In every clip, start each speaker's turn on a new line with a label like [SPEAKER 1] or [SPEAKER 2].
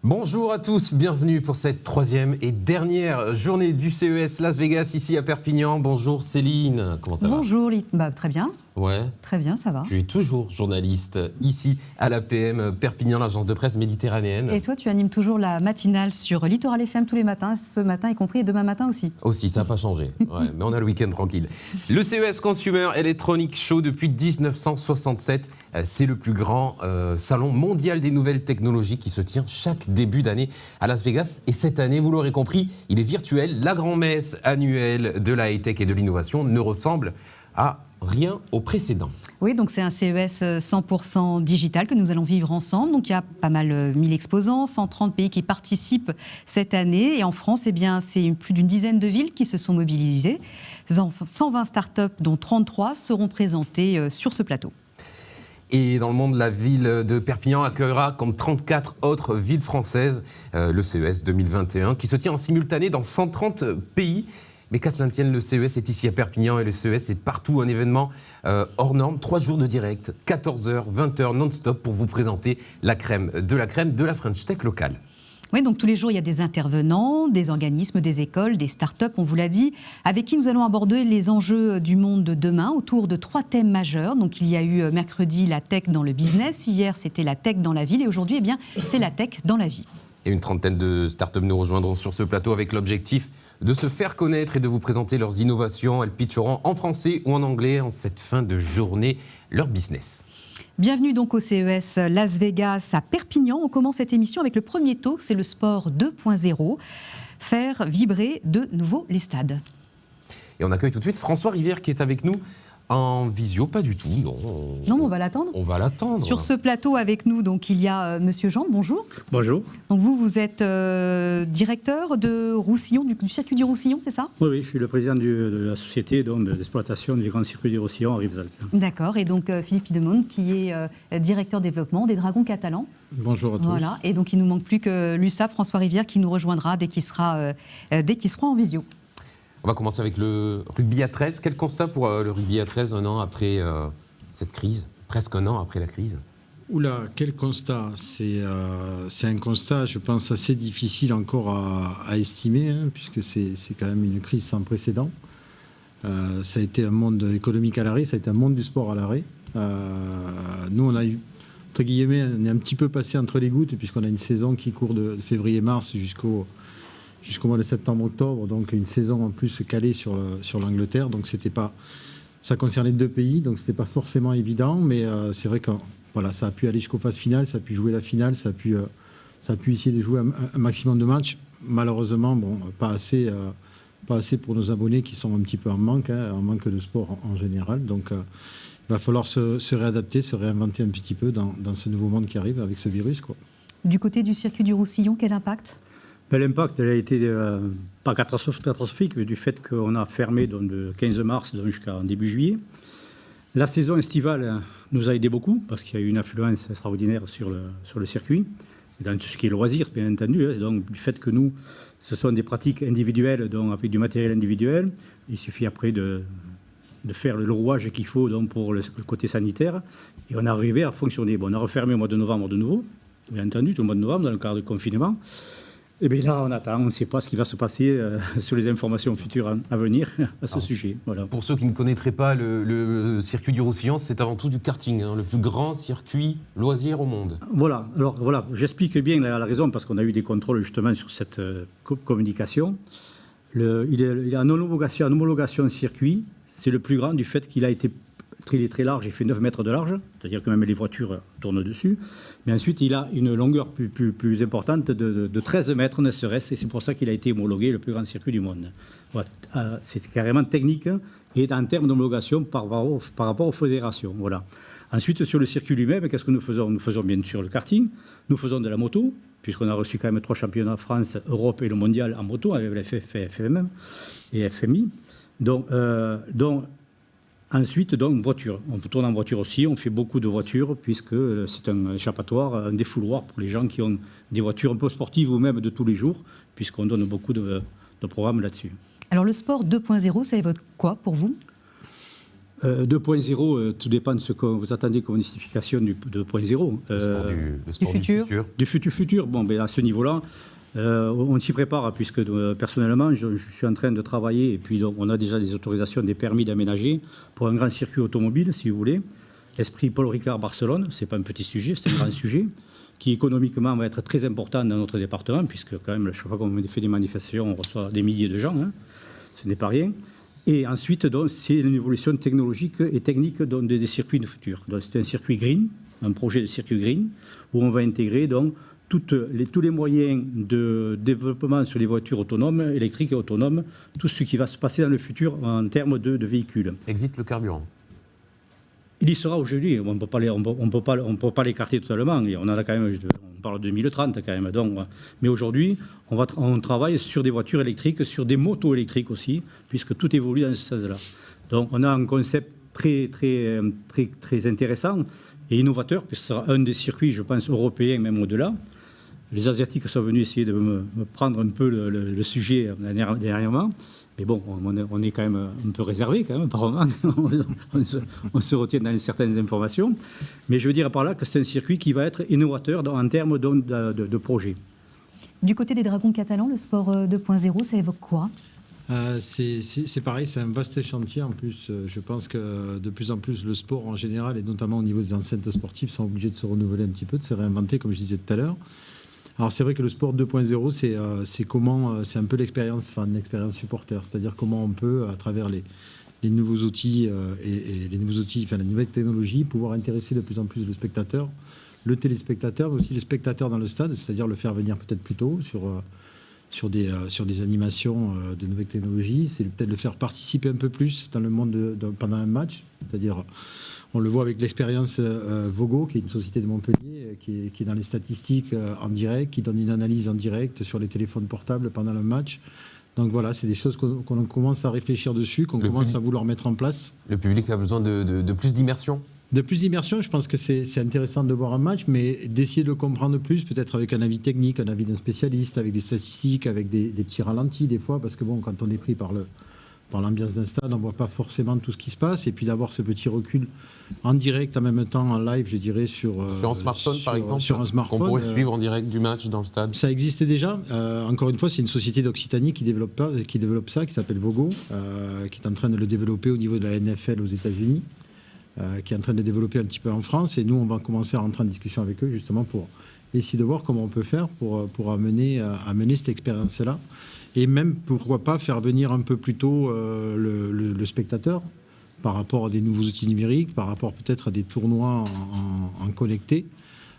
[SPEAKER 1] Bonjour à tous, bienvenue pour cette troisième et dernière journée du CES Las Vegas ici à Perpignan. Bonjour Céline, comment ça va?
[SPEAKER 2] Bonjour, très bien.
[SPEAKER 1] Ouais.
[SPEAKER 2] Très bien, ça va.
[SPEAKER 1] Tu es toujours journaliste ici à l'APM Perpignan, l'agence de presse méditerranéenne.
[SPEAKER 2] Et toi, tu animes toujours la matinale sur Littoral FM tous les matins, ce matin y compris et demain matin aussi.
[SPEAKER 1] Aussi, ça n'a pas changé, ouais, mais on a le week-end tranquille. Le CES Consumer Electronic Show depuis 1967, c'est le plus grand salon mondial des nouvelles technologies qui se tient chaque début d'année à Las Vegas. Et cette année, vous l'aurez compris, il est virtuel. La grand-messe annuelle de la high-tech et de l'innovation ne ressemble à rien au précédent.
[SPEAKER 2] Oui, donc c'est un CES 100% digital que nous allons vivre ensemble. Donc il y a pas mal 1000 exposants, 130 pays qui participent cette année. Et en France, eh bien, c'est plus d'une dizaine de villes qui se sont mobilisées. 120 startups, dont 33, seront présentées sur ce plateau.
[SPEAKER 1] Et dans le monde, la ville de Perpignan accueillera, comme 34 autres villes françaises, le CES 2021, qui se tient en simultané dans 130 pays. Mais qu'à cela ne tienne, le CES est ici à Perpignan et le CES est partout un événement hors norme. 3 jours de direct, 14h, 20h non-stop pour vous présenter la crème de la French Tech locale.
[SPEAKER 2] Oui, donc tous les jours, il y a des intervenants, des organismes, des écoles, des startups, on vous l'a dit, avec qui nous allons aborder les enjeux du monde de demain autour de 3 thèmes majeurs. Donc il y a eu mercredi la tech dans le business, hier c'était la tech dans la ville et aujourd'hui, eh bien, c'est la tech dans la vie.
[SPEAKER 1] Et une trentaine de startups nous rejoindront sur ce plateau avec l'objectif de se faire connaître et de vous présenter leurs innovations. Elles pitcheront en français ou en anglais en cette fin de journée leur business. Bienvenue
[SPEAKER 2] donc au CES Las Vegas à Perpignan. On commence cette émission avec le premier talk, c'est le sport 2.0, faire vibrer de nouveau les stades.
[SPEAKER 1] Et on accueille tout de suite François Rivière qui est avec nous. En visio, pas du tout, non.
[SPEAKER 2] Non, on va l'attendre.
[SPEAKER 1] On va l'attendre.
[SPEAKER 2] Sur ce plateau avec nous, donc, il y a Monsieur Jean, bonjour.
[SPEAKER 3] Bonjour.
[SPEAKER 2] Donc vous êtes directeur de Roussillon, du circuit du Roussillon, c'est ça?
[SPEAKER 3] Oui, je suis le président de la société d'exploitation du grand circuit du Roussillon à Rivesaltes.
[SPEAKER 2] D'accord, et donc Philippe Pidemonde qui est directeur développement des Dragons Catalans.
[SPEAKER 4] Bonjour à tous.
[SPEAKER 2] Voilà, et donc il ne nous manque plus que l'USAP, François Rivière, qui nous rejoindra dès qu'il sera en visio.
[SPEAKER 1] On va commencer avec le rugby à 13. Quel constat pour le rugby à 13 un an après cette crise, presque un an après la crise?
[SPEAKER 4] Oula, quel constat. C'est un constat, je pense, assez difficile encore à estimer, hein, puisque c'est quand même une crise sans précédent. Ça a été un monde économique à l'arrêt, ça a été un monde du sport à l'arrêt. Nous, on a eu, entre guillemets, on est un petit peu passé entre les gouttes, puisqu'on a une saison qui court de février-mars jusqu'au mois de septembre-octobre, donc une saison en plus calée sur l'Angleterre. Donc ça concernait 2 pays, donc c'était pas forcément évident, mais c'est vrai que voilà, ça a pu aller jusqu'aux phases finales, ça a pu jouer la finale, ça a pu essayer de jouer un maximum de matchs. Malheureusement, bon, pas assez pour nos abonnés qui sont un petit peu en manque de sport en général. Donc il va falloir se réadapter, se réinventer un petit peu dans ce nouveau monde qui arrive avec ce virus, quoi.
[SPEAKER 2] Du côté du circuit du Roussillon, quel impact?
[SPEAKER 3] L'impact a été pas catastrophique, mais du fait qu'on a fermé donc, de 15 mars jusqu'à début juillet. La saison estivale nous a aidé beaucoup parce qu'il y a eu une affluence extraordinaire sur le circuit, dans tout ce qui est loisirs, bien entendu. Hein. Donc, du fait que nous, ce sont des pratiques individuelles, donc avec du matériel individuel, il suffit après de faire le rouage qu'il faut donc, pour le côté sanitaire. Et on est arrivé à fonctionner. Bon, on a refermé au mois de novembre de nouveau, bien entendu, tout le mois de novembre, dans le cadre de confinement. Et bien là, on attend, on ne sait pas ce qui va se passer sur les informations futures à venir à ce sujet. Voilà.
[SPEAKER 1] Pour ceux qui ne connaîtraient pas le circuit du Roussillon, c'est avant tout du karting, hein, le plus grand circuit loisir au monde.
[SPEAKER 3] Voilà, alors voilà, j'explique bien la raison, parce qu'on a eu des contrôles justement sur cette communication. Il a une homologation circuit, c'est le plus grand du fait qu'il a été il est très large, il fait 9 mètres de large, c'est-à-dire que même les voitures tournent dessus. Mais ensuite, il a une longueur plus importante de 13 mètres, ne serait-ce, et c'est pour ça qu'il a été homologué le plus grand circuit du monde. Voilà. C'est carrément technique et en termes d'homologation par rapport aux fédérations. Voilà. Ensuite, sur le circuit lui-même, qu'est-ce que nous faisons? Nous faisons bien sûr le karting, nous faisons de la moto, puisqu'on a reçu quand même 3 championnats France, Europe et le mondial en moto, avec la FFM et FMI. Ensuite, donc, voiture. On tourne en voiture aussi, on fait beaucoup de voitures, puisque c'est un échappatoire, un défouloir pour les gens qui ont des voitures un peu sportives ou même de tous les jours, puisqu'on donne beaucoup de programmes là-dessus.
[SPEAKER 2] Alors le sport 2.0, ça évoque quoi pour vous?
[SPEAKER 3] 2.0, tout dépend de ce que vous attendez comme signification du 2.0.
[SPEAKER 1] Le sport du futur.
[SPEAKER 3] Du futur. Bon, à ce niveau-là, on s'y prépare puisque personnellement, je suis en train de travailler et puis donc, on a déjà des autorisations, des permis d'aménager pour un grand circuit automobile, si vous voulez. Esprit Paul Ricard Barcelone, c'est pas un petit sujet, c'est un grand sujet qui économiquement va être très important dans notre département puisque quand même, chaque fois qu'on fait des manifestations, on reçoit des milliers de gens, hein. Ce n'est pas rien. Et ensuite, c'est une évolution technologique et technique des circuits de futur. C'est un circuit green, un projet de circuit green, où on va intégrer donc, tous les moyens de développement sur les voitures autonomes, électriques et autonomes, tout ce qui va se passer dans le futur en termes de véhicules.
[SPEAKER 1] Existe le carburant.
[SPEAKER 3] Il y sera aujourd'hui, on ne peut pas l'écarter totalement. Et on en a quand même, on parle de 2030 quand même. Donc, mais aujourd'hui, on travaille sur des voitures électriques, sur des motos électriques aussi, puisque tout évolue dans ce sens-là. Donc on a un concept très intéressant et innovateur, puisque ce sera un des circuits, je pense, européens, même au-delà. Les Asiatiques sont venus essayer de me prendre un peu le sujet dernièrement. Mais bon, on est quand même un peu réservé, quand même, apparemment. on se retient dans certaines informations. Mais je veux dire par là que c'est un circuit qui va être innovateur en termes de projet.
[SPEAKER 2] Du côté des Dragons catalans, le sport 2.0, ça évoque quoi ?
[SPEAKER 4] C'est pareil, c'est un vaste chantier. En plus, je pense que de plus en plus, le sport en général, et notamment au niveau des enceintes sportives, sont obligés de se renouveler un petit peu, de se réinventer, comme je disais tout à l'heure. Alors c'est vrai que le sport 2.0, c'est un peu l'expérience fan, l'expérience supporter, c'est-à-dire comment on peut, à travers les nouveaux outils et les nouveaux outils, enfin la nouvelle technologie, pouvoir intéresser de plus en plus le spectateur, le téléspectateur, mais aussi le spectateur dans le stade, c'est-à-dire le faire venir peut-être plus tôt sur des animations de nouvelles technologies, c'est peut-être le faire participer un peu plus dans le monde pendant un match, c'est-à-dire on le voit avec l'expérience Vogo, qui est une société de Montpellier, qui est dans les statistiques en direct, qui donne une analyse en direct sur les téléphones portables pendant le match. Donc voilà, c'est des choses qu'on commence à réfléchir dessus, qu'on commence à vouloir mettre en place.
[SPEAKER 1] Le public a besoin de plus d'immersion.
[SPEAKER 4] De plus d'immersion, je pense que c'est intéressant de voir un match, mais d'essayer de le comprendre plus, peut-être avec un avis technique, un avis d'un spécialiste, avec des statistiques, avec des petits ralentis des fois, parce que bon, quand on est pris par l'ambiance d'un stade, on ne voit pas forcément tout ce qui se passe, et puis d'avoir ce petit recul en direct, en même temps, en live, je dirais, sur
[SPEAKER 1] un smartphone, par exemple,
[SPEAKER 4] sur un smartphone.
[SPEAKER 1] Qu'on pourrait suivre en direct du match dans le stade.
[SPEAKER 4] Ça existait déjà. Encore une fois, c'est une société d'Occitanie qui développe ça, qui s'appelle Vogo, qui est en train de le développer au niveau de la NFL aux États-Unis, qui est en train de le développer un petit peu en France, et nous, on va commencer à rentrer en discussion avec eux, justement, pour essayer de voir comment on peut faire pour amener cette expérience-là. Et même, pourquoi pas, faire venir un peu plus tôt le spectateur par rapport à des nouveaux outils numériques, par rapport peut-être à des tournois en connecté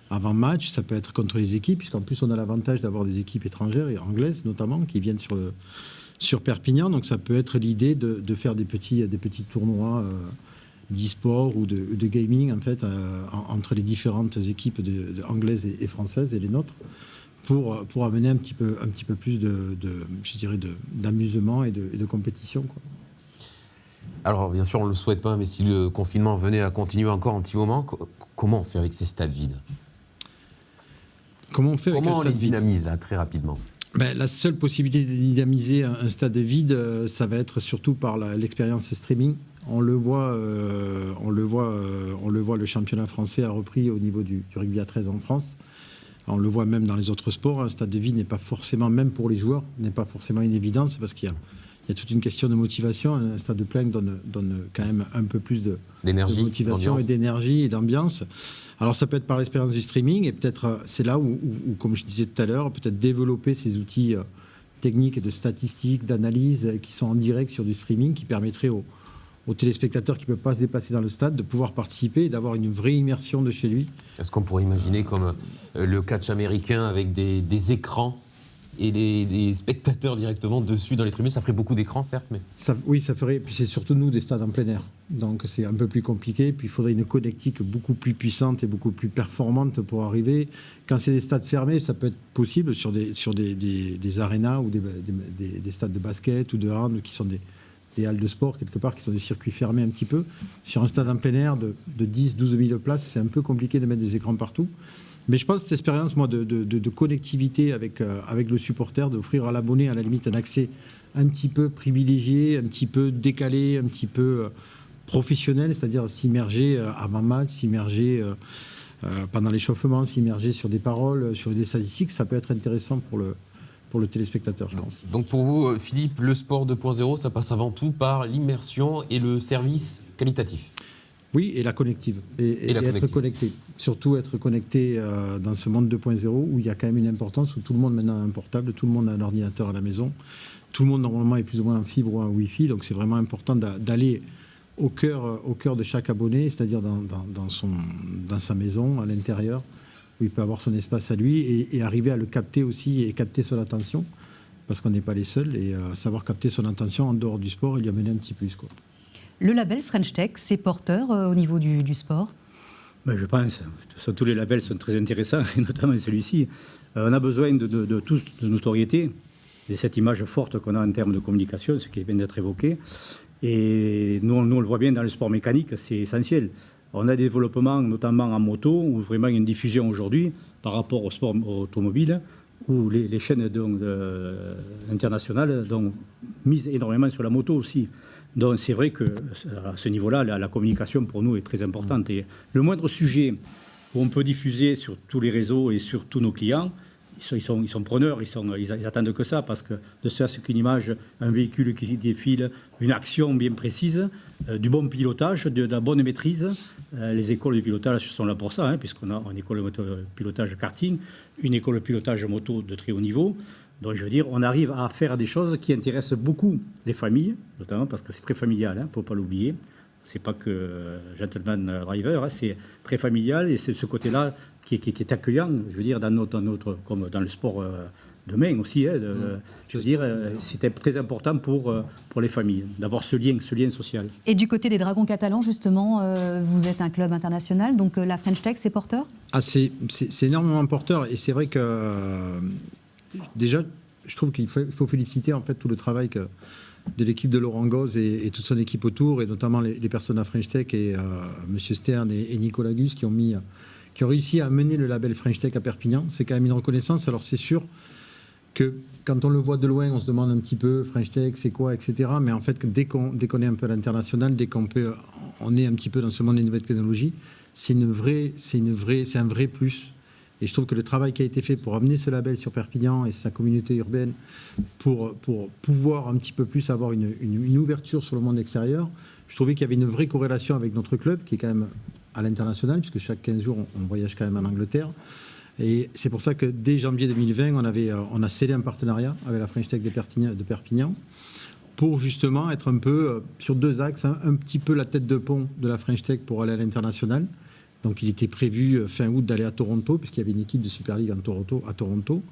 [SPEAKER 4] avant match. Ça peut être contre les équipes, puisqu'en plus, on a l'avantage d'avoir des équipes étrangères, et anglaises notamment, qui viennent sur Perpignan. Donc ça peut être l'idée de faire des petits tournois d'e-sport ou de gaming, en fait, entre les différentes équipes anglaises et françaises et les nôtres, pour amener un petit peu plus d'amusement et de compétition, quoi.
[SPEAKER 1] Alors, bien sûr, on ne le souhaite pas, mais si le confinement venait à continuer encore un petit moment, comment on fait avec ces stades vides ?
[SPEAKER 4] Comment on fait avec un stade
[SPEAKER 1] vide ? Comment on les dynamise, là, très rapidement ?
[SPEAKER 4] La seule possibilité de dynamiser un stade vide, ça va être surtout par l'expérience streaming. On le voit, le championnat français a repris au niveau du rugby à 13 en France. On le voit même dans les autres sports. Un stade de vide n'est pas forcément, même pour les joueurs, n'est pas forcément une évidence, parce qu'il y a toute une question de motivation. Un stade de plein donne quand même un peu plus de motivation et d'énergie et d'ambiance. Alors ça peut être par l'expérience du streaming, et peut-être c'est là où, comme je disais tout à l'heure, peut-être développer ces outils techniques et de statistiques, d'analyse qui sont en direct sur du streaming, qui permettraient aux téléspectateurs qui ne peuvent pas se déplacer dans le stade de pouvoir participer et d'avoir une vraie immersion de chez lui.
[SPEAKER 1] Est-ce qu'on pourrait imaginer comme le catch américain avec des écrans et des spectateurs directement dessus dans les tribunes? Ça ferait beaucoup d'écrans, certes, mais...
[SPEAKER 4] Oui, ça ferait. Puis c'est surtout, nous, des stades en plein air. Donc c'est un peu plus compliqué. Puis il faudrait une connectique beaucoup plus puissante et beaucoup plus performante pour arriver. Quand c'est des stades fermés, ça peut être possible sur des arénas ou des stades de basket ou de hand, qui sont des halles de sport, quelque part, qui sont des circuits fermés un petit peu. Sur un stade en plein air de 10-12 000 places, c'est un peu compliqué de mettre des écrans partout. Mais je pense que cette expérience, moi, de connectivité avec le supporter, d'offrir à l'abonné, à la limite, un accès un petit peu privilégié, un petit peu décalé, un petit peu professionnel, c'est-à-dire s'immerger avant match, s'immerger pendant l'échauffement, s'immerger sur des paroles, sur des statistiques, ça peut être intéressant pour le téléspectateur, je pense.
[SPEAKER 1] Donc pour vous, Philippe, le sport 2.0, ça passe avant tout par l'immersion et le service qualitatif.
[SPEAKER 4] Oui, et la connective. Et être connecté. Surtout être connecté dans ce monde 2.0 où il y a quand même une importance, où tout le monde maintenant a un portable, tout le monde a un ordinateur à la maison, tout le monde normalement est plus ou moins en fibre ou en Wi-Fi, donc c'est vraiment important d'aller au cœur de chaque abonné, c'est-à-dire dans sa maison, à l'intérieur, où il peut avoir son espace à lui et arriver à le capter aussi et capter son attention, parce qu'on n'est pas les seuls, et savoir capter son attention en dehors du sport et lui amener un petit plus, quoi.
[SPEAKER 2] Le label French Tech, c'est porteur au niveau du sport?
[SPEAKER 3] Ben, je pense. De toute façon, tous les labels sont très intéressants, et notamment celui-ci. On a besoin de notoriété, de cette image forte qu'on a en termes de communication, ce qui vient d'être évoqué. Et nous, on le voit bien dans le sport mécanique, c'est essentiel. On a des développements, notamment en moto, où vraiment il y a une diffusion aujourd'hui par rapport au sport automobile, où les chaînes internationales misent énormément sur la moto aussi. Donc c'est vrai qu'à ce niveau-là, la communication pour nous est très importante. Et le moindre sujet où on peut diffuser sur tous les réseaux et sur tous nos clients, ils sont preneurs, ils attendent que ça, parce que de ça, c'est qu'une image, un véhicule qui défile, une action bien précise, du bon pilotage, de la bonne maîtrise. Les écoles de pilotage sont là pour ça, hein, puisqu'on a une école de pilotage karting, une école de pilotage moto de très haut niveau. Donc, je veux dire, on arrive à faire des choses qui intéressent beaucoup les familles, notamment parce que c'est très familial, il ne faut pas l'oublier. C'est pas que gentleman driver, hein, c'est très familial et c'est ce côté-là qui est accueillant, je veux dire, dans notre comme dans le sport de main aussi. Hein, je veux dire, c'était très important pour les familles d'avoir ce lien social.
[SPEAKER 2] Et du côté des Dragons catalans, justement, vous êtes un club international, donc la French Tech, c'est porteur?
[SPEAKER 4] C'est énormément porteur, et c'est vrai que déjà, je trouve qu'il faut féliciter en fait tout le travail de l'équipe de Laurent Goz et toute son équipe autour, et notamment les personnes à French Tech et M. Stern et Nicolas Gus qui ont réussi à mener le label French Tech à Perpignan. C'est quand même une reconnaissance. Alors c'est sûr que quand on le voit de loin, on se demande un petit peu French Tech, c'est quoi, etc. Mais en fait, dès qu'on est un peu à l'international, dès qu'on est un petit peu dans ce monde des nouvelles technologies, c'est un vrai plus. Et je trouve que le travail qui a été fait pour amener ce label sur Perpignan et sa communauté urbaine, pour pouvoir un petit peu plus avoir une ouverture sur le monde extérieur, je trouvais qu'il y avait une vraie corrélation avec notre club, qui est quand même à l'international, puisque chaque 15 jours, on voyage quand même en Angleterre. Et c'est pour ça que dès janvier 2020, on a scellé un partenariat avec la French Tech de Perpignan, pour justement être un peu sur deux axes, un petit peu la tête de pont de la French Tech pour aller à l'international. Donc il était prévu fin août d'aller à Toronto, puisqu'il y avait une équipe de Super League à Toronto.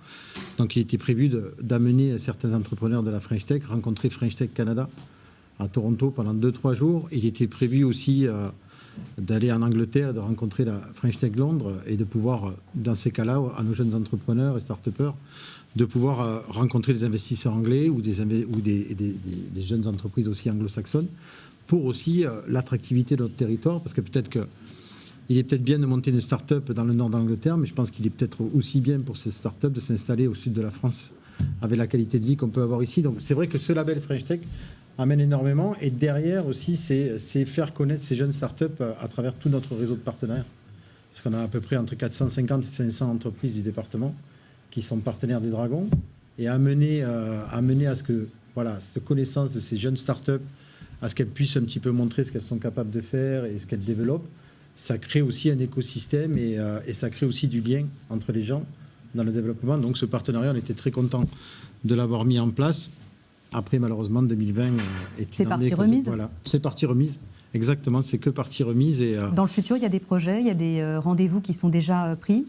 [SPEAKER 4] Donc il était prévu d'amener certains entrepreneurs de la French Tech, rencontrer French Tech Canada à Toronto pendant 2-3 jours. Il était prévu aussi d'aller en Angleterre, de rencontrer la French Tech Londres et de pouvoir, dans ces cas-là, à nos jeunes entrepreneurs et start-upers, de pouvoir rencontrer des investisseurs anglais ou des jeunes entreprises aussi anglo-saxonnes, pour aussi l'attractivité de notre territoire, parce que il est peut-être bien de monter une start-up dans le nord d'Angleterre, mais je pense qu'il est peut-être aussi bien pour ces start-up de s'installer au sud de la France avec la qualité de vie qu'on peut avoir ici. Donc c'est vrai que ce label French Tech amène énormément, et derrière aussi c'est faire connaître ces jeunes start-up à travers tout notre réseau de partenaires. Parce qu'on a à peu près entre 450 et 500 entreprises du département qui sont partenaires des Dragons, et amener à ce que cette connaissance de ces jeunes start-up, à ce qu'elles puissent un petit peu montrer ce qu'elles sont capables de faire et ce qu'elles développent. Ça crée aussi un écosystème et ça crée aussi du lien entre les gens dans le développement. Donc ce partenariat, on était très content de l'avoir mis en place. Après, malheureusement, 2020
[SPEAKER 2] c'est partie remise.
[SPEAKER 4] Voilà, c'est partie remise. Exactement, c'est que partie remise. Et
[SPEAKER 2] dans le futur, il y a des projets, il y a des rendez-vous qui sont déjà pris?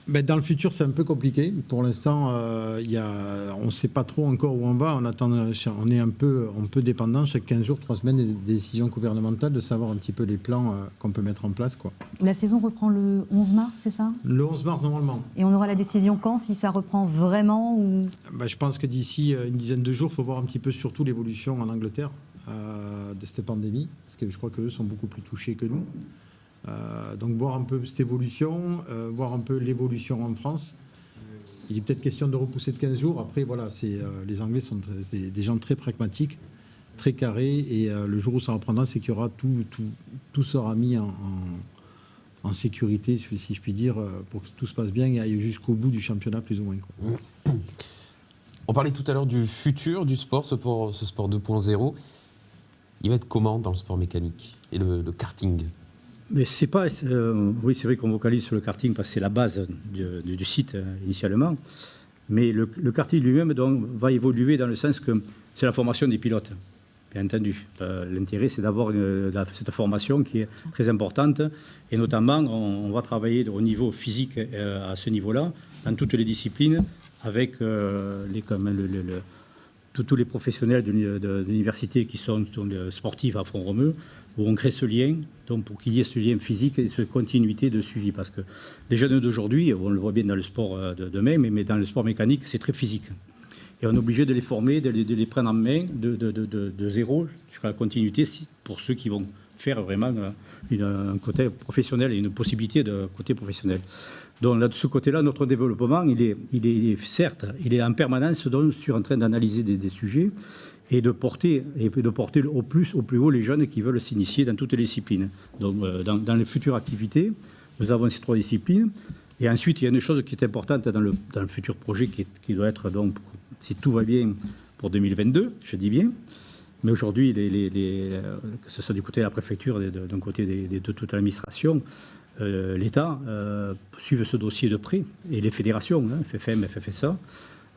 [SPEAKER 4] Dans le futur, c'est un peu compliqué. Pour l'instant, on ne sait pas trop encore où on va. On est un peu dépendant chaque 15 jours, 3 semaines des décisions gouvernementales, de savoir un petit peu les plans qu'on peut mettre en place, quoi.
[SPEAKER 2] La saison reprend le 11 mars, c'est ça? Le
[SPEAKER 4] 11 mars, normalement.
[SPEAKER 2] Et on aura la décision quand, si ça reprend vraiment ou...
[SPEAKER 4] Je pense que d'ici une dizaine de jours, il faut voir un petit peu surtout l'évolution en Angleterre de cette pandémie, parce que je crois qu'eux sont beaucoup plus touchés que nous. Donc voir un peu cette évolution, voir un peu l'évolution en France. Il est peut-être question de repousser de 15 jours. Après, voilà, les Anglais sont des gens très pragmatiques, très carré et le jour où ça reprendra, c'est qu'il y aura tout sera mis en sécurité, si je puis dire, pour que tout se passe bien et aille jusqu'au bout du championnat, plus ou moins. Quoi.
[SPEAKER 1] On parlait tout à l'heure du futur du sport, ce sport 2.0. Il va être comment dans le sport mécanique et le karting?
[SPEAKER 3] Mais c'est pas. Oui, c'est vrai qu'on vocalise sur le karting parce que c'est la base du site initialement. Mais le karting lui-même va évoluer dans le sens que c'est la formation des pilotes, bien entendu. L'intérêt, c'est d'avoir cette formation qui est très importante. Et notamment, on va travailler au niveau physique à ce niveau-là, dans toutes les disciplines, avec tous les professionnels de l'université qui sont sportifs à Font-Romeu, où on crée ce lien, donc pour qu'il y ait ce lien physique et cette continuité de suivi. Parce que les jeunes d'aujourd'hui, on le voit bien dans le sport de demain, mais dans le sport mécanique, c'est très physique. Et on est obligé de les former, de les prendre en main de zéro jusqu'à la continuité pour ceux qui vont faire vraiment un côté professionnel et une possibilité de côté professionnel. Donc là, de ce côté-là, notre développement, il est en permanence en train d'analyser des sujets et de porter au plus haut les jeunes qui veulent s'initier dans toutes les disciplines. Donc dans les futures activités, nous avons ces 3 disciplines. Et ensuite, il y a une chose qui est importante dans le futur projet qui doit être, donc, si tout va bien, pour 2022, je dis bien. Mais aujourd'hui, que ce soit du côté de la préfecture, d'un côté de toute l'administration, l'État suivent ce dossier de près, et les fédérations, FFM, FFSA,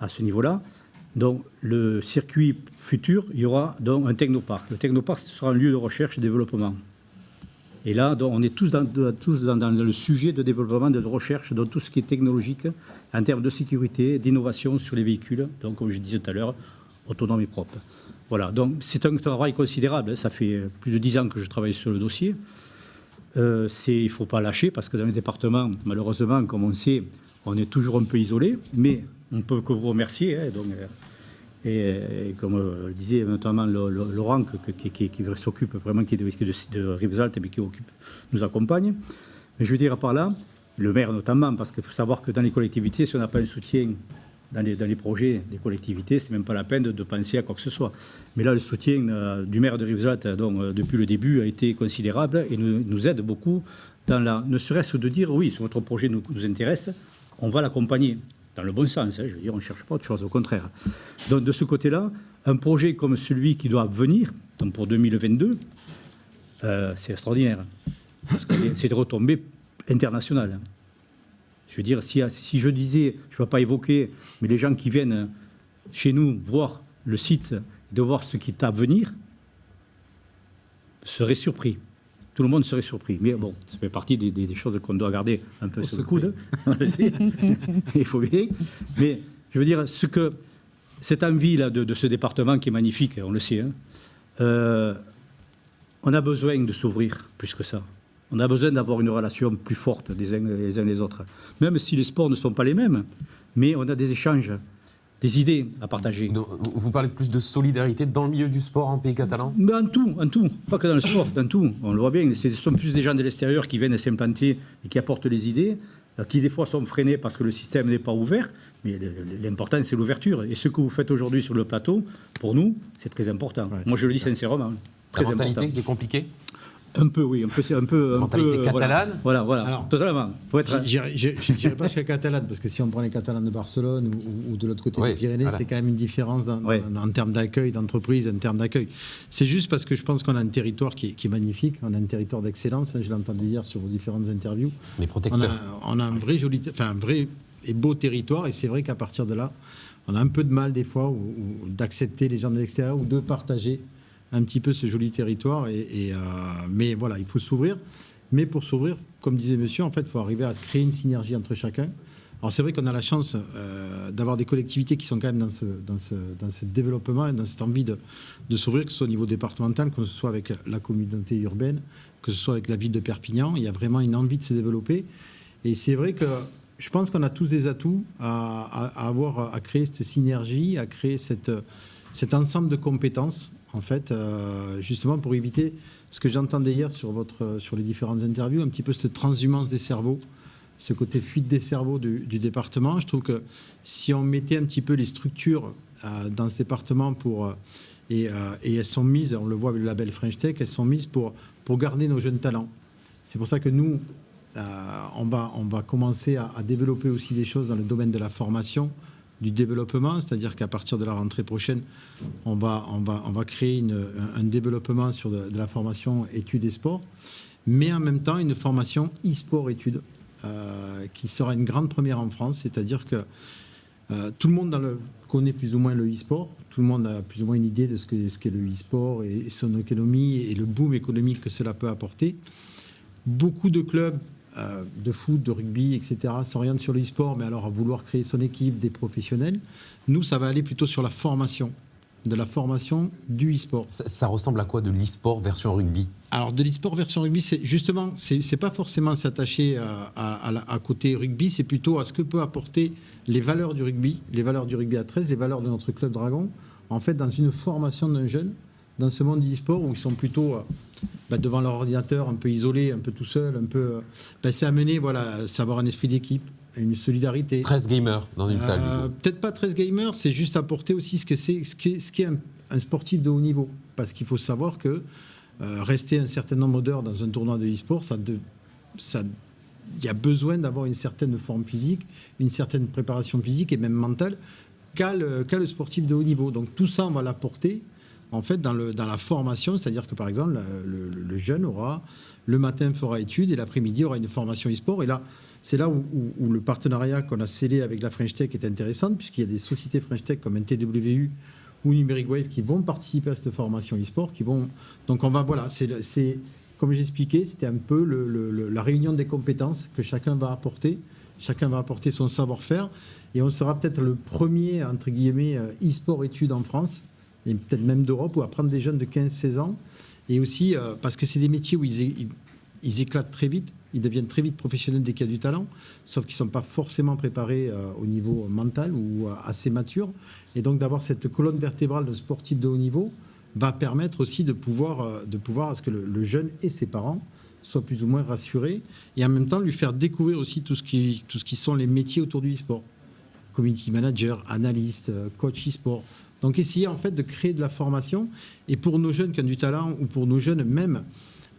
[SPEAKER 3] à ce niveau-là. Donc, le circuit futur, il y aura donc un technoparc. Le technoparc, ce sera un lieu de recherche et de développement. Et là, donc, on est tous dans le sujet de développement, de recherche, dans tout ce qui est technologique, en termes de sécurité, d'innovation sur les véhicules, donc, comme je disais tout à l'heure, autonomes et propres. Voilà, donc c'est un travail considérable. Ça fait plus de 10 ans que je travaille sur le dossier. Il ne faut pas lâcher, parce que dans les départements, malheureusement, comme on sait, on est toujours un peu isolé, mais on ne peut que vous remercier. Et comme le disait notamment Laurent, qui s'occupe vraiment, qui est de Rivesaltes, mais qui nous accompagne. Mais je veux dire par là, le maire notamment, parce qu'il faut savoir que dans les collectivités, si on n'a pas un soutien dans les projets des collectivités, c'est même pas la peine de penser à quoi que ce soit. Mais là, le soutien du maire de Rivesaltes, depuis le début, a été considérable et nous aide beaucoup ne serait-ce de dire, oui, si votre projet nous intéresse, on va l'accompagner. Dans le bon sens, je veux dire, on ne cherche pas autre chose, au contraire. Donc, de ce côté-là, un projet comme celui qui doit venir, donc pour 2022, c'est extraordinaire. Parce que c'est des retombées internationales. Je veux dire, si je disais, je ne vais pas évoquer, mais les gens qui viennent chez nous voir le site, de voir ce qui est à venir, seraient surpris. Tout le monde serait surpris. Mais bon, ça fait partie des choses qu'on doit garder un peu sur le coude. On le sait. Il faut bien. Mais je veux dire, cette envie-là de ce département qui est magnifique, on le sait, on a besoin de s'ouvrir plus que ça. On a besoin d'avoir une relation plus forte les uns les autres. Même si les sports ne sont pas les mêmes, mais on a des échanges, des idées à partager.
[SPEAKER 1] Donc, vous parlez plus de solidarité dans le milieu du sport en pays catalan?
[SPEAKER 3] Mais en tout, pas que dans le sport, dans tout. On le voit bien, ce sont plus des gens de l'extérieur qui viennent s'implanter et qui apportent les idées, qui des fois sont freinés parce que le système n'est pas ouvert, mais l'important c'est l'ouverture. Et ce que vous faites aujourd'hui sur le plateau, pour nous, c'est très important. Ouais. Moi je le dis sincèrement.
[SPEAKER 1] La mentalité qui est compliquée?
[SPEAKER 3] Un peu, oui. C'est un peu.
[SPEAKER 1] Mentalité catalane.
[SPEAKER 3] Voilà.
[SPEAKER 4] Alors,
[SPEAKER 3] totalement.
[SPEAKER 4] Je dirais pas sur la catalane, parce que si on prend les Catalans de Barcelone ou de l'autre côté des Pyrénées, voilà, c'est quand même une différence en termes d'accueil, d'entreprise, en termes d'accueil. C'est juste parce que je pense qu'on a un territoire qui est magnifique, on a un territoire d'excellence. Je l'ai entendu hier sur vos différentes interviews.
[SPEAKER 1] Les protecteurs.
[SPEAKER 4] On a un vrai et beau territoire, et c'est vrai qu'à partir de là, on a un peu de mal des fois d'accepter les gens de l'extérieur ou de partager un petit peu ce joli territoire. Mais voilà, il faut s'ouvrir. Mais pour s'ouvrir, comme disait monsieur, en fait, il faut arriver à créer une synergie entre chacun. Alors c'est vrai qu'on a la chance d'avoir des collectivités qui sont quand même dans ce développement et dans cette envie de s'ouvrir, que ce soit au niveau départemental, que ce soit avec la communauté urbaine, que ce soit avec la ville de Perpignan. Il y a vraiment une envie de se développer. Et c'est vrai que je pense qu'on a tous des atouts à créer cette synergie, à créer cet ensemble de compétences, en fait, justement pour éviter ce que j'entendais hier sur les différentes interviews, un petit peu cette transhumance des cerveaux, ce côté fuite des cerveaux du département. Je trouve que si on mettait un petit peu les structures dans ce département pour Et elles sont mises, on le voit avec le label French Tech, elles sont mises pour garder nos jeunes talents. C'est pour ça que nous, on va commencer à développer aussi des choses dans le domaine de la formation, du développement, c'est-à-dire qu'à partir de la rentrée prochaine, on va créer un développement sur de la formation études et sports, mais en même temps une formation e-sport études qui sera une grande première en France, c'est-à-dire que tout le monde connaît plus ou moins le e-sport, tout le monde a plus ou moins une idée de ce qu'est le e-sport et son économie et le boom économique que cela peut apporter. Beaucoup de clubs de foot, de rugby, etc. s'orientent sur le e-sport, mais alors à vouloir créer son équipe, des professionnels. Nous, ça va aller plutôt sur la formation du e-sport.
[SPEAKER 1] Ça ressemble à quoi de l'e-sport version rugby?
[SPEAKER 4] Alors de l'e-sport version rugby, c'est pas forcément s'attacher à côté rugby, c'est plutôt à ce que peut apporter les valeurs du rugby à 13, les valeurs de notre club Dragon, en fait dans une formation d'un jeune, dans ce monde du e-sport où ils sont plutôt devant leur ordinateur, un peu isolés, un peu tout seuls, un peu... c'est amener, savoir un esprit d'équipe, une solidarité.
[SPEAKER 1] 13 gamers dans une salle.
[SPEAKER 4] Peut-être pas 13 gamers, c'est juste apporter aussi ce qu'est un sportif de haut niveau. Parce qu'il faut savoir que rester un certain nombre d'heures dans un tournoi de e-sport, il y a besoin d'avoir une certaine forme physique, une certaine préparation physique et même mentale qu'a le sportif de haut niveau. Donc tout ça, on va l'apporter en fait dans la formation, c'est-à-dire que par exemple, le jeune le matin fera études et l'après-midi aura une formation e-sport. Et là, c'est là où le partenariat qu'on a scellé avec la French Tech est intéressant, puisqu'il y a des sociétés French Tech comme NTWU ou Numeric Wave qui vont participer à cette formation e-sport. Donc on va, c'est comme j'expliquais, c'était un peu la réunion des compétences que chacun va apporter. Chacun va apporter son savoir-faire. Et on sera peut-être le premier, entre guillemets, e-sport études en France, et peut-être même d'Europe, où apprendre des jeunes de 15-16 ans. Et aussi, parce que c'est des métiers où ils éclatent très vite, ils deviennent très vite professionnels dès qu'il y a du talent, sauf qu'ils ne sont pas forcément préparés au niveau mental ou assez matures. Et donc d'avoir cette colonne vertébrale de sportifs de haut niveau va permettre aussi de pouvoir à ce que le jeune et ses parents soient plus ou moins rassurés, et en même temps lui faire découvrir aussi tout ce qui sont les métiers autour du e-sport. Community manager, analyste, coach e-sport. Donc essayer en fait de créer de la formation, et pour nos jeunes qui ont du talent, ou pour nos jeunes même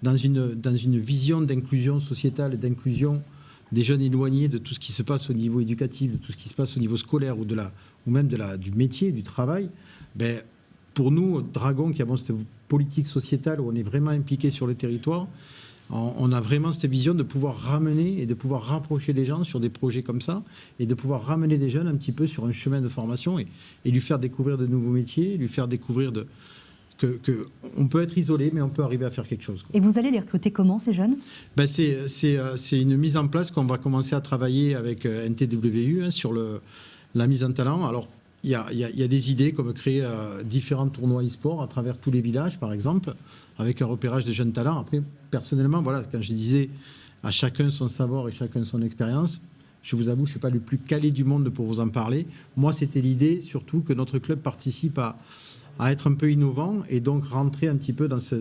[SPEAKER 4] dans une vision d'inclusion sociétale et d'inclusion des jeunes éloignés de tout ce qui se passe au niveau éducatif, de tout ce qui se passe au niveau scolaire ou même du métier, du travail, pour nous, Dragon, qui avons cette politique sociétale où on est vraiment impliqué sur le territoire, on a vraiment cette vision de pouvoir ramener et de pouvoir rapprocher les gens sur des projets comme ça, et de pouvoir ramener des jeunes un petit peu sur un chemin de formation et lui faire découvrir de nouveaux métiers, lui faire découvrir qu'on peut être isolé, mais on peut arriver à faire quelque chose.
[SPEAKER 2] Et vous allez les recruter comment, ces jeunes ?
[SPEAKER 4] C'est une mise en place qu'on va commencer à travailler avec NTWU sur la mise en talent. Alors, il y a des idées comme créer différents tournois e-sport à travers tous les villages, par exemple, avec un repérage de jeunes talents. Après, personnellement, quand je disais à chacun son savoir et chacun son expérience, je vous avoue, je ne suis pas le plus calé du monde pour vous en parler. Moi, c'était l'idée, surtout, que notre club participe à être un peu innovant et donc rentrer un petit peu dans ce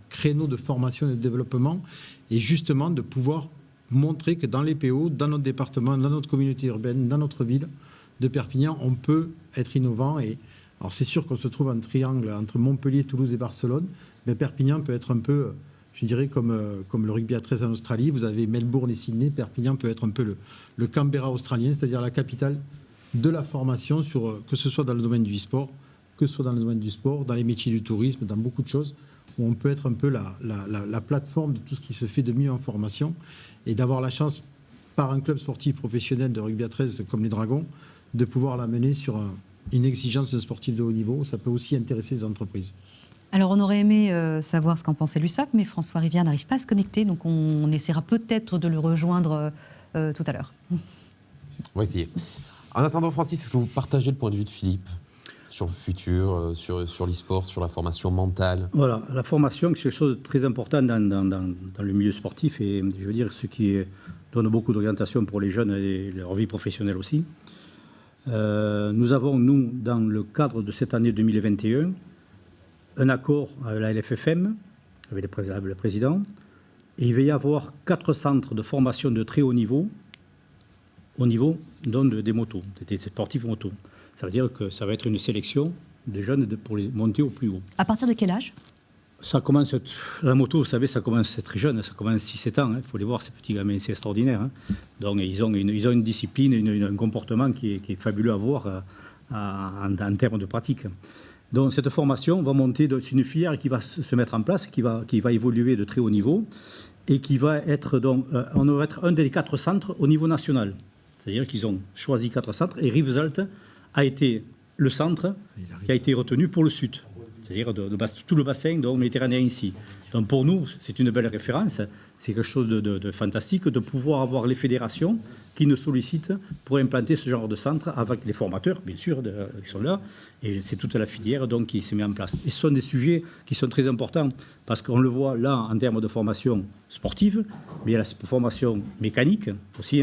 [SPEAKER 4] créneau de formation et de développement, et justement de pouvoir montrer que dans les PO, dans notre département, dans notre communauté urbaine, dans notre ville de Perpignan, on peut être innovant. Et alors c'est sûr qu'on se trouve en triangle entre Montpellier, Toulouse et Barcelone, mais Perpignan peut être un peu, je dirais, comme le rugby à 13 en Australie. Vous avez Melbourne et Sydney. Perpignan peut être un peu le Canberra australien, c'est-à-dire la capitale de la formation, que ce soit dans le domaine du e-sport, que ce soit dans le domaine du sport, dans les métiers du tourisme, dans beaucoup de choses, où on peut être un peu la plateforme de tout ce qui se fait de mieux en formation, et d'avoir la chance, par un club sportif professionnel de rugby à 13 comme les Dragons, de pouvoir l'amener sur une exigence d'un sportif de haut niveau. Ça peut aussi intéresser les entreprises.
[SPEAKER 2] Alors, on aurait aimé savoir ce qu'en pensait l'USAP, mais François Rivière n'arrive pas à se connecter, donc on essaiera peut-être de le rejoindre tout à l'heure.
[SPEAKER 1] On va essayer. En attendant, Francis, est-ce que vous partagez le point de vue de Philippe sur le futur, sur l'e-sport, sur la formation mentale?
[SPEAKER 3] Voilà, la formation, c'est quelque chose de très important dans le milieu sportif, et je veux dire, ce qui donne beaucoup d'orientation pour les jeunes et leur vie professionnelle aussi. Nous avons, dans le cadre de cette année 2021, un accord avec la LFFM, avec le président, et il va y avoir 4 centres de formation de très haut niveau, des motos, des sportifs motos. Ça veut dire que ça va être une sélection de jeunes pour les monter au plus haut.
[SPEAKER 2] À partir de quel âge?
[SPEAKER 3] Ça commence, la moto, vous savez, ça commence très jeune, ça commence 6-7 ans. Il faut les voir, ces petits gamins, c'est extraordinaire. Donc, ils ont une discipline, un comportement qui est fabuleux à voir en termes de pratique. Donc, cette formation va monter, c'est une filière qui va se mettre en place, qui va évoluer de très haut niveau et qui va être, donc, on va être un des 4 centres au niveau national. C'est-à-dire qu'ils ont choisi 4 centres et Rivesaltes a été le centre qui a été retenu pour le sud. C'est-à-dire tout le bassin méditerranéen ici. Donc pour nous, c'est une belle référence. C'est quelque chose de fantastique de pouvoir avoir les fédérations qui nous sollicitent pour implanter ce genre de centre avec les formateurs, bien sûr, qui sont là. Et c'est toute la filière donc, qui se met en place. Et ce sont des sujets qui sont très importants parce qu'on le voit là en termes de formation sportive, mais il y a la formation mécanique aussi,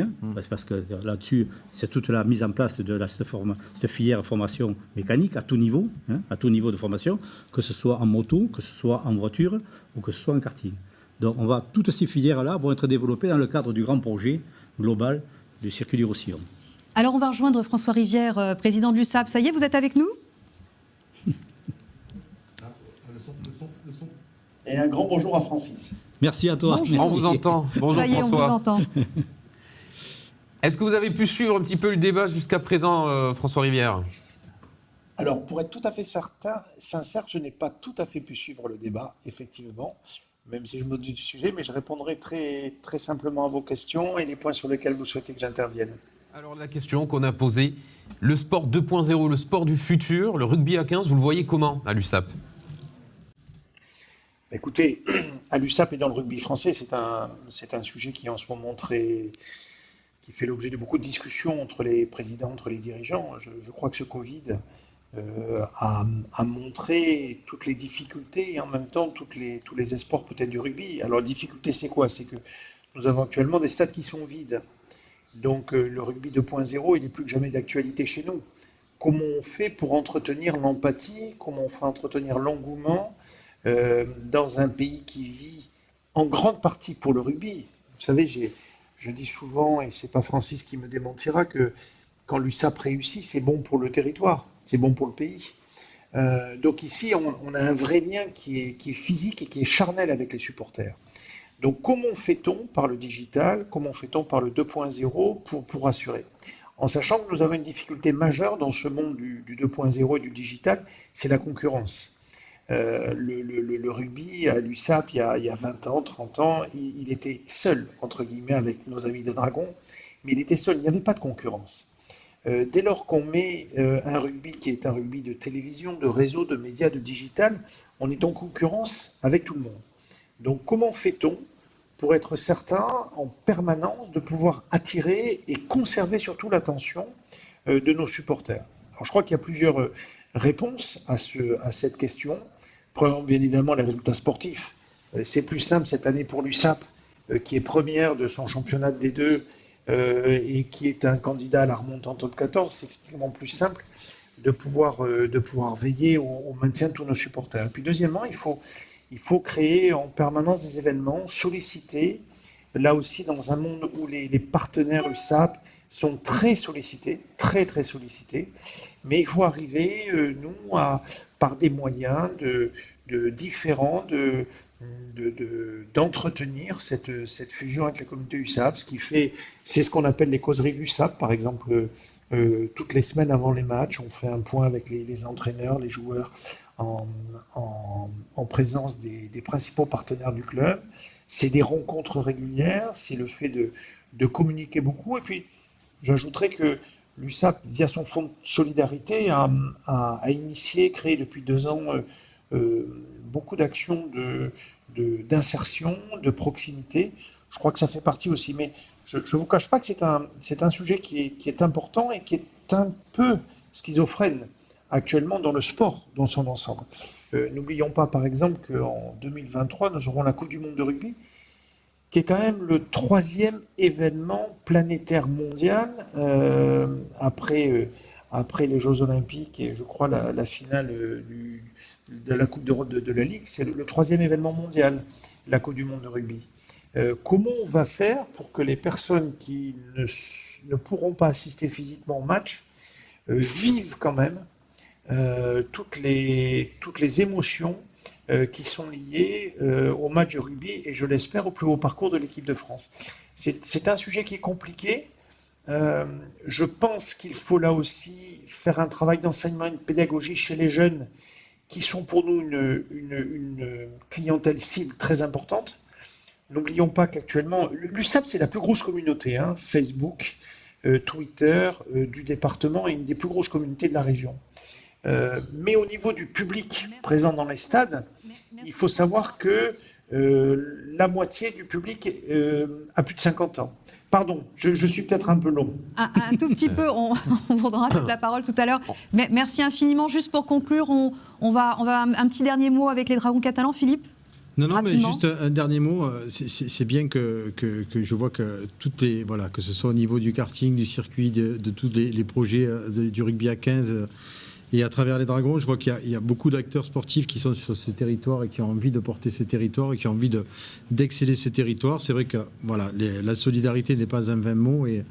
[SPEAKER 3] parce que là-dessus, c'est toute la mise en place de cette filière formation mécanique à tout niveau de formation, que ce soit en moto, que ce soit en voiture ou que ce soit en karting. Donc toutes ces filières-là vont être développées dans le cadre du grand projet global du circuit du Roussillon.
[SPEAKER 2] Alors on va rejoindre François Rivière, président de l'USAP. Ça y est, vous êtes avec nous?
[SPEAKER 5] Et un grand bonjour à Francis.
[SPEAKER 3] Merci à toi.
[SPEAKER 2] Bonjour.
[SPEAKER 1] On vous entend. Bonjour
[SPEAKER 2] Ça y est, on vous
[SPEAKER 1] François.
[SPEAKER 2] entend.
[SPEAKER 1] Est-ce que vous avez pu suivre un petit peu le débat jusqu'à présent, François Rivière?
[SPEAKER 5] Alors, pour être tout à fait sincère, je n'ai pas tout à fait pu suivre le débat, effectivement, même si je me doute du sujet, mais je répondrai très, très simplement à vos questions et les points sur lesquels vous souhaitez que j'intervienne.
[SPEAKER 1] Alors la question qu'on a posée, le sport 2.0, le sport du futur, le rugby à 15, vous le voyez comment à l'USAP?
[SPEAKER 5] Écoutez, à l'USAP et dans le rugby français, c'est un sujet qui est en ce moment qui fait l'objet de beaucoup de discussions entre les présidents, entre les dirigeants. Je crois que ce Covid a montré toutes les difficultés et en même temps tous les espoirs peut-être du rugby. Alors la difficulté c'est quoi? C'est que nous avons actuellement des stades qui sont vides. Donc le rugby 2.0 il est plus que jamais d'actualité chez nous. Comment on fait pour entretenir l'empathie? Comment on fait entretenir l'engouement dans un pays qui vit en grande partie pour le rugby? Vous savez, je dis souvent, et c'est pas Francis qui me démentira, que quand l'USAP réussit, c'est bon pour le territoire, c'est bon pour le pays. Donc ici, on a un vrai lien qui est physique et qui est charnel avec les supporters. Donc comment fait-on par le digital, comment fait-on par le 2.0 pour assurer? En sachant que nous avons une difficulté majeure dans ce monde du 2.0 et du digital, c'est la concurrence. Le rugby à l'USAP, il y a 20 ans, 30 ans, il était seul, entre guillemets, avec nos amis des Dragons, mais il était seul, il n'y avait pas de concurrence. Dès lors qu'on met un rugby qui est un rugby de télévision, de réseau, de médias, de digital, on est en concurrence avec tout le monde. Donc comment fait-on pour être certain en permanence de pouvoir attirer et conserver surtout l'attention de nos supporters? Alors je crois qu'il y a plusieurs réponses à cette question. Premièrement, bien évidemment, les résultats sportifs. C'est plus simple cette année pour l'USAP, qui est première de son championnat de D2 et qui est un candidat à la remontée en top 14. C'est effectivement plus simple de pouvoir veiller au maintien de tous nos supporters. Et puis deuxièmement, il faut créer en permanence des événements, solliciter, là aussi dans un monde où les partenaires USAP sont très sollicités, très très sollicités, mais il faut arriver, nous, par des moyens différents d'entretenir cette fusion avec la communauté USAP, c'est ce qu'on appelle les causeries USAP, par exemple, toutes les semaines avant les matchs, on fait un point avec les entraîneurs, les joueurs, en présence des principaux partenaires du club. C'est des rencontres régulières, c'est le fait de communiquer beaucoup. Et puis, j'ajouterais que l'USAP, via son fonds de solidarité, a initié, créé depuis 2 ans, beaucoup d'actions d'insertion, de proximité. Je crois que ça fait partie aussi. Mais je ne vous cache pas que c'est un sujet qui est important et qui est un peu schizophrène actuellement dans le sport dans son ensemble. N'oublions pas par exemple qu'en 2023, nous aurons la Coupe du Monde de rugby, qui est quand même le 3e événement planétaire mondial après les Jeux Olympiques et je crois la finale de la Coupe d'Europe de la Ligue. C'est le 3e événement mondial, la Coupe du Monde de rugby. Comment on va faire pour que les personnes qui ne pourront pas assister physiquement au match vivent quand même toutes les émotions qui sont liées au match de rugby et je l'espère au plus haut parcours de l'équipe de France. C'est un sujet qui est compliqué. Je pense qu'il faut là aussi faire un travail d'enseignement et de pédagogie chez les jeunes qui sont pour nous une clientèle cible très importante. N'oublions pas qu'actuellement, l'USAP c'est la plus grosse communauté, hein, Facebook, Twitter, du département et une des plus grosses communautés de la région. Mais au niveau du public présent dans les stades, il faut savoir que la moitié du public a plus de 50 ans. Pardon, je suis peut-être un peu long.
[SPEAKER 2] Un tout petit peu, on vous donnera toute la parole tout à l'heure. Mais merci infiniment. Juste pour conclure, on va un petit dernier mot avec les Dragons catalans, Philippe.
[SPEAKER 4] Non,
[SPEAKER 2] Rapidement.
[SPEAKER 4] mais juste un dernier mot. C'est bien que je vois que toutes les, voilà, que ce soit au niveau du karting, du circuit, de tous les projets du rugby à 15 et à travers les Dragons, je vois qu'il y a beaucoup d'acteurs sportifs qui sont sur ces territoires et qui ont envie de porter ces territoires et qui ont envie d'exceller ces territoires. C'est vrai que voilà, la solidarité n'est pas un vain mot et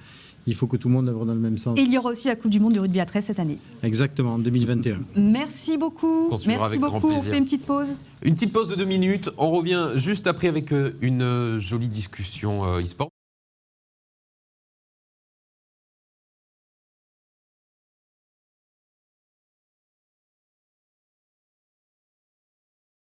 [SPEAKER 4] il faut que tout le monde œuvre dans le même sens.
[SPEAKER 2] Et il y aura aussi la Coupe du Monde du rugby à 13 cette année.
[SPEAKER 4] Exactement, en 2021.
[SPEAKER 2] Merci beaucoup.
[SPEAKER 1] Qu'on suivra
[SPEAKER 2] Merci
[SPEAKER 1] avec grand
[SPEAKER 2] beaucoup. On
[SPEAKER 1] plaisir.
[SPEAKER 2] fait une petite pause.
[SPEAKER 1] Une petite pause de 2 minutes. On revient juste après avec une jolie discussion e-sport.